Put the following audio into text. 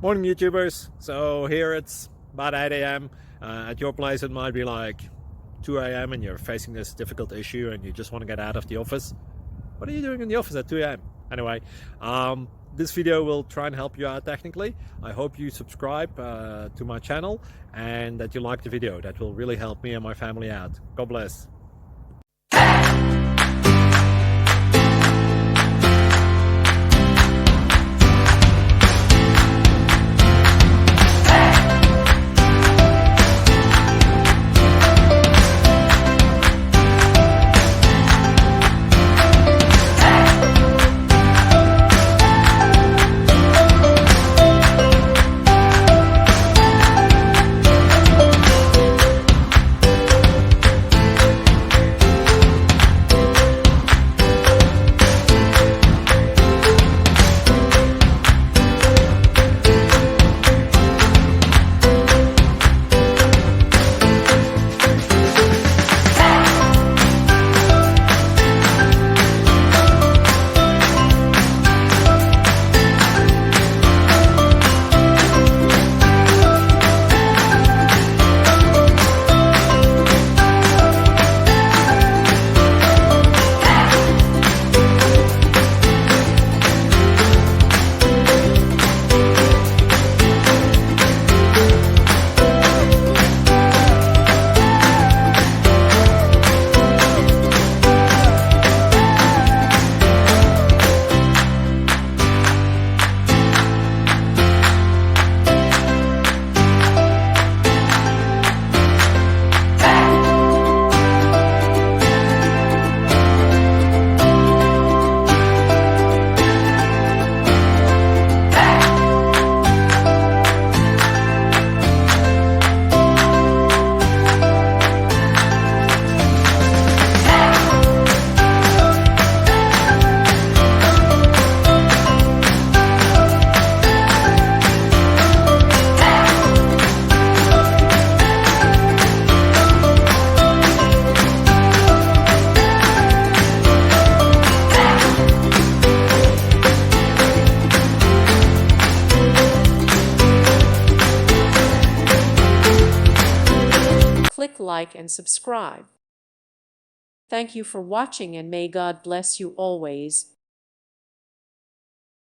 Morning YouTubers. So here it's about 8 a.m. At your place it might be like 2 a.m. and you're facing this difficult issue and you just want to get out of the office. What are you doing in the office at 2 a.m.? Anyway, this video will try and help you out technically. I hope you subscribe to my channel and that you like the video. That will really help me and my family out. God bless. Click like and subscribe. Thank you for watching and may God bless you always.